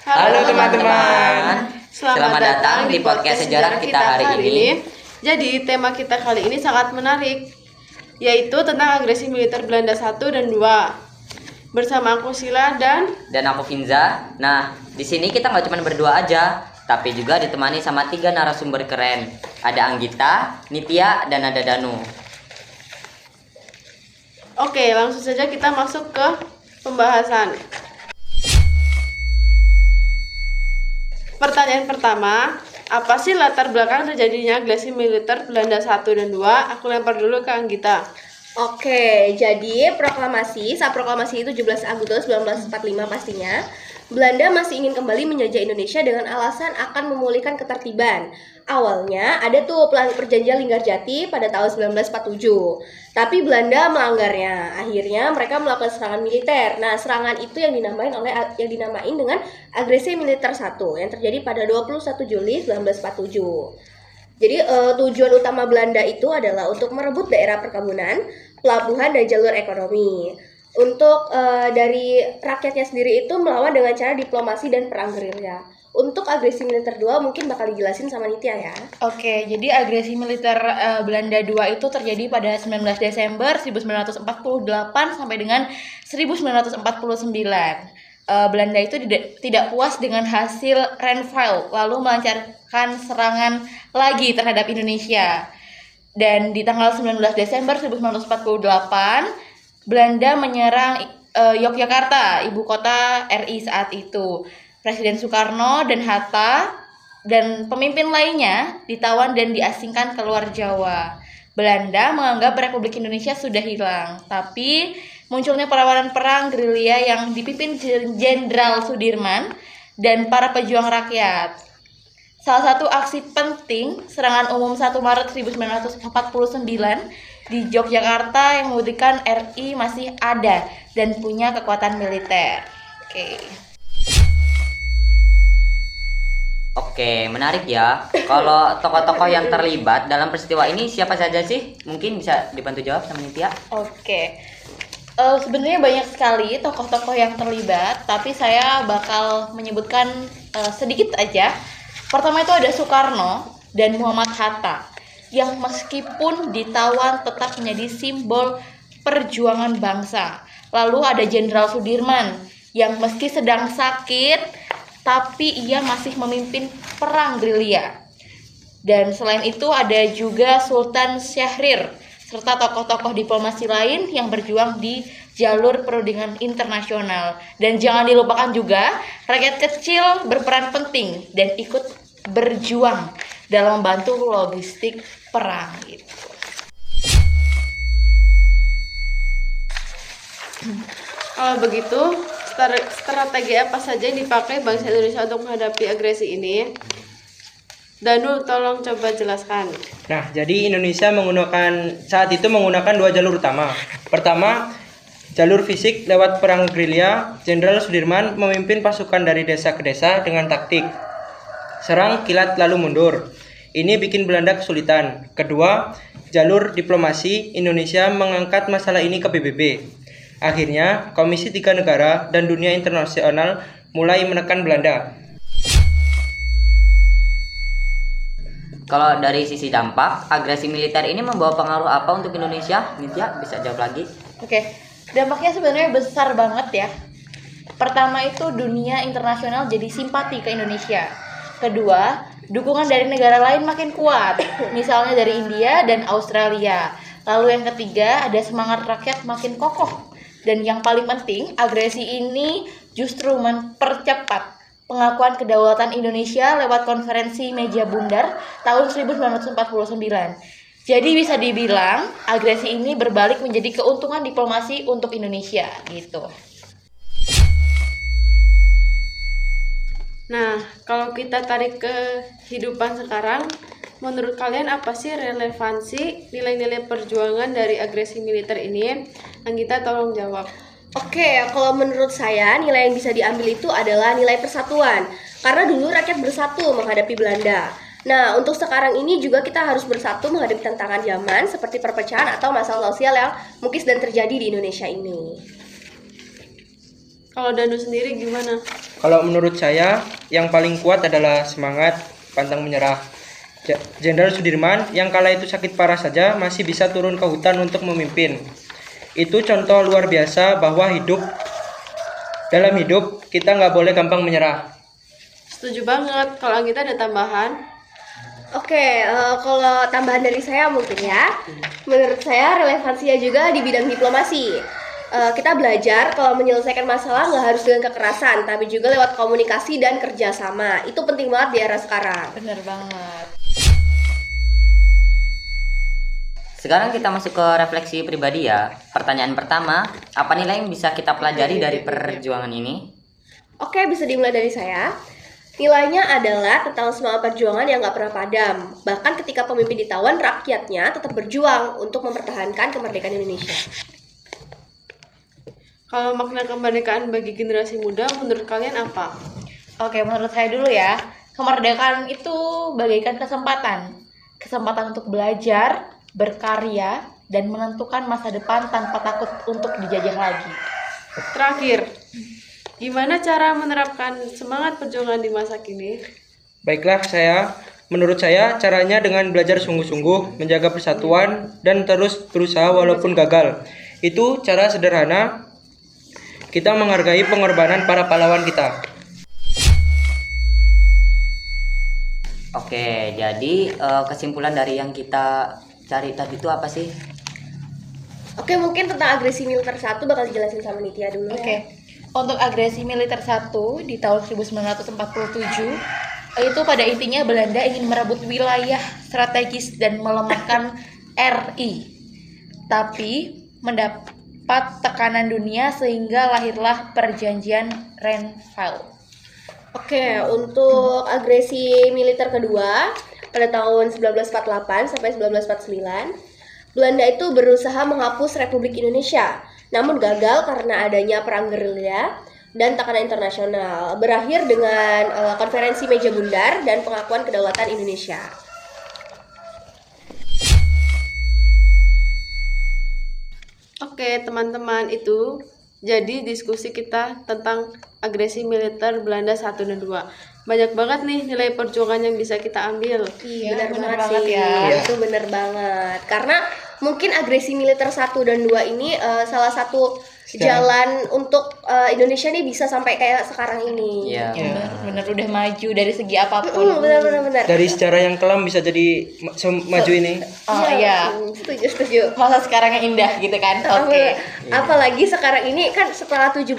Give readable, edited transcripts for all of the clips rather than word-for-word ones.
Halo teman-teman, Selamat datang di podcast sejarah kita hari ini. Jadi tema kita kali ini sangat menarik, yaitu tentang agresi militer Belanda 1 dan 2. Bersama aku Sila dan aku Finza. Nah, di sini kita nggak cuma berdua aja, tapi juga ditemani sama 3 narasumber keren. Ada Anggita, Nitya, dan ada Danu. Oke, langsung saja kita masuk ke pembahasan. Pertanyaan pertama, apa sih latar belakang terjadinya agresi militer Belanda 1 dan 2? Aku lempar dulu ke Anggita. Oke, jadi saat proklamasi itu 17 Agustus 1945 pastinya, Belanda masih ingin kembali menjajah Indonesia dengan alasan akan memulihkan ketertiban. Awalnya ada tuh perjanjian Linggarjati pada tahun 1947, tapi Belanda melanggarnya. Akhirnya mereka melakukan serangan militer. Nah, serangan itu yang dinamain dengan agresi militer 1 yang terjadi pada 21 Juli 1947. Jadi tujuan utama Belanda itu adalah untuk merebut daerah perkebunan, pelabuhan, dan jalur ekonomi. Untuk dari rakyatnya sendiri itu melawan dengan cara diplomasi dan perang gerilya. Untuk agresi militer 2 mungkin bakal dijelasin sama Nitya ya. Oke, jadi agresi militer Belanda 2 itu terjadi pada 19 Desember 1948 sampai dengan 1949. Belanda itu tidak puas dengan hasil Renville, lalu melancarkan serangan lagi terhadap Indonesia. Dan di tanggal 19 Desember 1948, Belanda menyerang Yogyakarta, ibu kota RI saat itu. Presiden Soekarno dan Hatta dan pemimpin lainnya ditawan dan diasingkan keluar Jawa. Belanda menganggap Republik Indonesia sudah hilang, tapi munculnya perlawanan perang gerilya yang dipimpin Jenderal Sudirman dan para pejuang rakyat. Salah satu aksi penting serangan umum 1 Maret 1949 di Yogyakarta yang membuktikan RI masih ada dan punya kekuatan militer. Oke, menarik ya. Kalau tokoh-tokoh yang terlibat dalam peristiwa ini siapa saja sih? Mungkin bisa dibantu jawab sama Nitya. Oke. Sebenarnya banyak sekali tokoh-tokoh yang terlibat, tapi saya bakal menyebutkan sedikit aja. Pertama itu ada Soekarno dan Muhammad Hatta, yang meskipun ditawan tetap menjadi simbol perjuangan bangsa. Lalu ada Jenderal Sudirman, yang meski sedang sakit, tapi ia masih memimpin perang gerilya. Dan selain itu ada juga Sultan Syahrir, serta tokoh-tokoh diplomasi lain yang berjuang di jalur perundingan internasional. Dan jangan dilupakan juga, rakyat kecil berperan penting dan ikut berjuang dalam membantu logistik perang gitu. Kalau begitu, strategi apa saja yang dipakai bangsa Indonesia untuk menghadapi agresi ini? Danu, tolong coba jelaskan. Nah, jadi Indonesia saat itu menggunakan 2 jalur utama. Pertama, jalur fisik lewat perang gerilya. Jenderal Sudirman memimpin pasukan dari desa ke desa dengan taktik serang, kilat, lalu mundur. Ini bikin Belanda kesulitan. Kedua, jalur diplomasi. Indonesia mengangkat masalah ini ke PBB. Akhirnya, Komisi 3 Negara dan dunia internasional mulai menekan Belanda. Kalau dari sisi dampak, agresi militer ini membawa pengaruh apa untuk Indonesia? Nitya, bisa jawab lagi? Oke, dampaknya sebenarnya besar banget ya. Pertama itu dunia internasional jadi simpati ke Indonesia. Kedua, dukungan dari negara lain makin kuat, misalnya dari India dan Australia. Lalu yang ketiga, ada semangat rakyat makin kokoh. Dan yang paling penting, agresi ini justru mempercepat pengakuan kedaulatan Indonesia lewat konferensi Meja Bundar tahun 1949. Jadi bisa dibilang agresi ini berbalik menjadi keuntungan diplomasi untuk Indonesia gitu. Nah, kalau kita tarik ke kehidupan sekarang, menurut kalian apa sih relevansi nilai-nilai perjuangan dari agresi militer ini? Anggita, tolong jawab. Oke, kalau menurut saya nilai yang bisa diambil itu adalah nilai persatuan. Karena dulu rakyat bersatu menghadapi Belanda. Nah, untuk sekarang ini juga kita harus bersatu menghadapi tantangan zaman seperti perpecahan atau masalah sosial yang mungkin sedang terjadi di Indonesia ini. Kalau Danu sendiri gimana? Kalau menurut saya, yang paling kuat adalah semangat, pantang menyerah. Jenderal Sudirman yang kala itu sakit parah saja masih bisa turun ke hutan untuk memimpin. Itu contoh luar biasa bahwa dalam hidup kita nggak boleh gampang menyerah. Setuju banget. Kalau Anggita ada tambahan? Oke, kalau tambahan dari saya mungkin ya, menurut saya relevansinya juga di bidang diplomasi. Kita belajar kalau menyelesaikan masalah nggak harus dengan kekerasan, tapi juga lewat komunikasi dan kerjasama. Itu penting banget di era sekarang. Bener banget. Sekarang kita masuk ke refleksi pribadi ya. Pertanyaan pertama, apa nilai yang bisa kita pelajari dari perjuangan ini? Oke, bisa dimulai dari saya. Nilainya adalah tentang semangat perjuangan yang nggak pernah padam. Bahkan ketika pemimpin ditawan, rakyatnya tetap berjuang untuk mempertahankan kemerdekaan Indonesia. Kalau makna kemerdekaan bagi generasi muda menurut kalian apa? Oke, menurut saya dulu ya, kemerdekaan itu bagaikan kesempatan. Kesempatan untuk belajar, berkarya, dan menentukan masa depan tanpa takut untuk dijajah lagi. Terakhir, gimana cara menerapkan semangat perjuangan di masa kini? Baiklah, menurut saya caranya dengan belajar sungguh-sungguh, menjaga persatuan, dan terus berusaha walaupun gagal. Itu cara sederhana kita menghargai pengorbanan para pahlawan kita. Oke, jadi kesimpulan dari yang kita cari tadi itu apa sih? Oke, mungkin tentang agresi militer 1 bakal dijelasin sama Nitya dulu Oke. ya. Untuk agresi militer 1 di tahun 1947 itu pada intinya Belanda ingin merebut wilayah strategis dan melemahkan RI. Tapi mendapat tekanan dunia sehingga lahirlah perjanjian Renville. Oke, untuk agresi militer kedua pada tahun 1948 sampai 1949, Belanda itu berusaha menghapus Republik Indonesia, namun gagal karena adanya perang gerilya dan tekanan internasional. Berakhir dengan konferensi meja bundar dan pengakuan kedaulatan Indonesia. Oke, teman-teman, itu jadi diskusi kita tentang agresi militer Belanda 1 dan 2. Banyak banget nih nilai perjuangan yang bisa kita ambil. Iya, benar bener banget banget sih. ya. Itu bener banget. Karena mungkin agresi militer 1 dan 2 ini salah satu jalan untuk Indonesia nih bisa sampai kayak sekarang ini. Iya. Bener udah maju dari segi apapun. Benar. Dari sejarah yang kelam bisa jadi maju ini. Oh iya. Setuju. Masa sekarang yang indah gitu kan. Oke. Apalagi sekarang ini kan setelah 17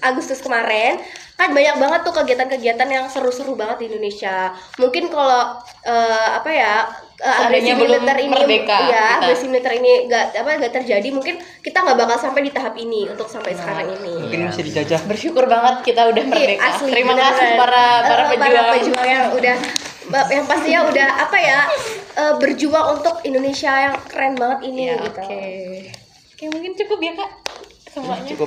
Agustus kemarin kan banyak banget tuh kegiatan-kegiatan yang seru-seru banget di Indonesia. Mungkin kalau agresi Seandainya belum militer ini merdeka kita. agresi militer ini gak terjadi, mungkin kita nggak bakal sampai di tahap ini untuk sampai sekarang ini. Mungkin masih dijajah. Bersyukur banget kita udah merdeka. Asli, Terima beneran. kasih para pejuang. yang udah yang pastinya udah berjuang untuk Indonesia yang keren banget ini Ya, gitu. Oke, mungkin cukup ya Kak semuanya. Cukup.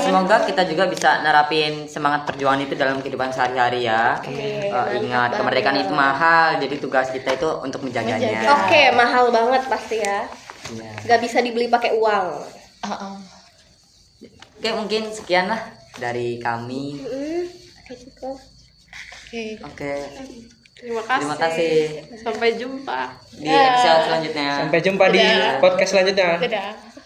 Semoga kita juga bisa nerapin semangat perjuangan itu dalam kehidupan sehari-hari ya. Ingat, kemerdekaan itu mahal, jadi tugas kita itu untuk menjaganya. Oke, mahal banget pasti ya. Iya. Gak bisa dibeli pakai uang. Oke, mungkin sekian lah dari kami. Oke, Terima kasih. terima kasih. Sampai jumpa. Di episode selanjutnya. Sampai jumpa di podcast selanjutnya. Dadah.